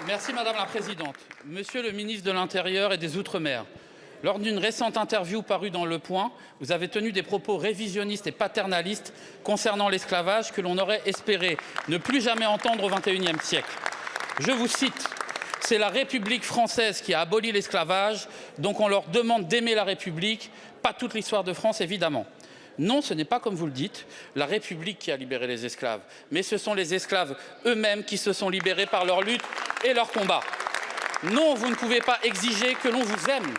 Merci Madame la Présidente. Monsieur le ministre de l'Intérieur et des Outre-mer, lors d'une récente interview parue dans Le Point, vous avez tenu des propos révisionnistes et paternalistes concernant l'esclavage que l'on aurait espéré ne plus jamais entendre au XXIe siècle. Je vous cite: « C'est la République française qui a aboli l'esclavage, donc on leur demande d'aimer la République, pas toute l'histoire de France évidemment. » Non, ce n'est pas comme vous le dites, la République qui a libéré les esclaves, mais ce sont les esclaves eux-mêmes qui se sont libérés par leur lutte et leur combat. Non, vous ne pouvez pas exiger que l'on vous aime.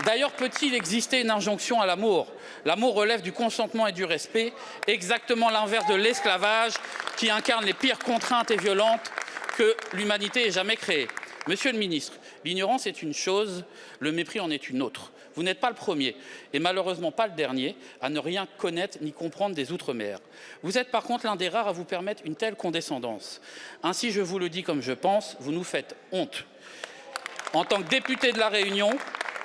D'ailleurs, peut-il exister une injonction à l'amour? L'amour relève du consentement et du respect, exactement l'inverse de l'esclavage qui incarne les pires contraintes et violentes que l'humanité ait jamais créées. Monsieur le ministre, l'ignorance est une chose, le mépris en est une autre. Vous n'êtes pas le premier et malheureusement pas le dernier à ne rien connaître ni comprendre des Outre-mer. Vous êtes par contre l'un des rares à vous permettre une telle condescendance. Ainsi, je vous le dis comme je pense, vous nous faites honte. En tant que député de La Réunion,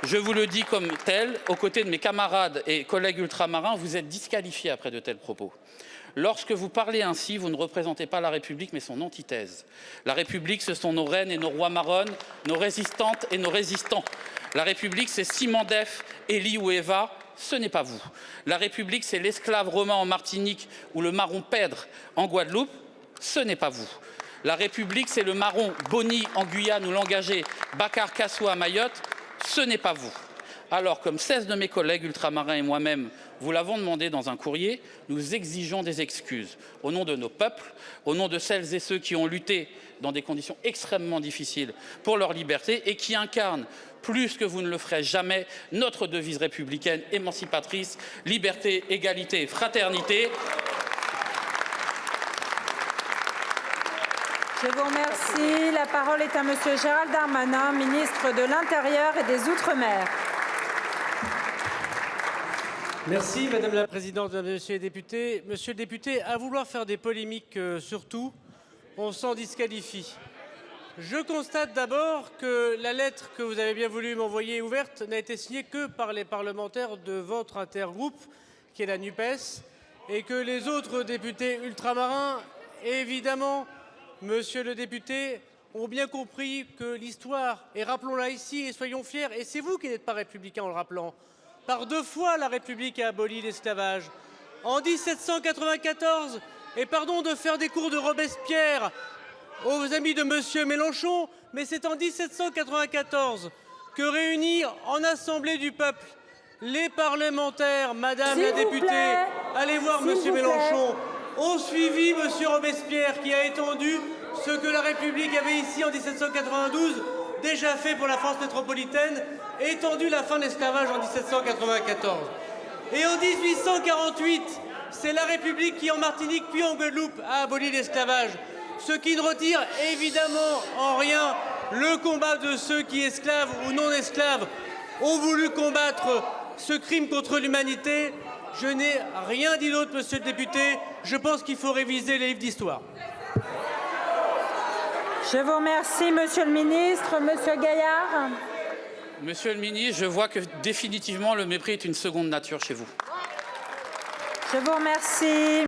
je vous le dis comme tel, aux côtés de mes camarades et collègues ultramarins, vous êtes disqualifiés après de tels propos. Lorsque vous parlez ainsi, vous ne représentez pas la République, mais son antithèse. La République, ce sont nos reines et nos rois marronnes, nos résistantes et nos résistants. La République, c'est Simandef, Élie ou Eva, ce n'est pas vous. La République, c'est l'esclave romain en Martinique ou le marron pèdre en Guadeloupe, ce n'est pas vous. La République, c'est le marron Boni en Guyane ou l'engagé Bakar Kasso à Mayotte, ce n'est pas vous. Alors, comme 16 de mes collègues ultramarins et moi-même vous l'avons demandé dans un courrier, nous exigeons des excuses au nom de nos peuples, au nom de celles et ceux qui ont lutté dans des conditions extrêmement difficiles pour leur liberté et qui incarnent, plus que vous ne le ferez jamais, notre devise républicaine émancipatrice, liberté, égalité, fraternité. Je vous remercie. La parole est à Monsieur Gérald Darmanin, ministre de l'Intérieur et des Outre-mer. Merci Madame la Présidente, Mesdames et Messieurs les députés. Monsieur le député, à vouloir faire des polémiques sur tout, on s'en disqualifie. Je constate d'abord que la lettre que vous avez bien voulu m'envoyer ouverte n'a été signée que par les parlementaires de votre intergroupe, qui est la NUPES, et que les autres députés ultramarins, évidemment, monsieur le député, ont bien compris que l'histoire, et rappelons-la ici et soyons fiers, et c'est vous qui n'êtes pas républicain en le rappelant, par 2 fois la République a aboli l'esclavage. En 1794, et pardon de faire des cours de Robespierre aux amis de monsieur Mélenchon, mais c'est en 1794 que réunis en Assemblée du peuple les parlementaires, madame la députée, allez voir monsieur Mélenchon, ont suivi monsieur Robespierre qui a étendu ce que la République avait ici en 1792 déjà fait pour la France métropolitaine, étendu la fin de l'esclavage en 1794. Et en 1848, c'est la République qui, en Martinique puis en Guadeloupe, a aboli l'esclavage. Ce qui ne retire évidemment en rien le combat de ceux qui, esclaves ou non esclaves, ont voulu combattre ce crime contre l'humanité. Je n'ai rien dit d'autre, monsieur le député. Je pense qu'il faut réviser les livres d'histoire. Je vous remercie, Monsieur le ministre. Monsieur Gaillard. Monsieur le ministre, je vois que définitivement le mépris est une seconde nature chez vous. Je vous remercie.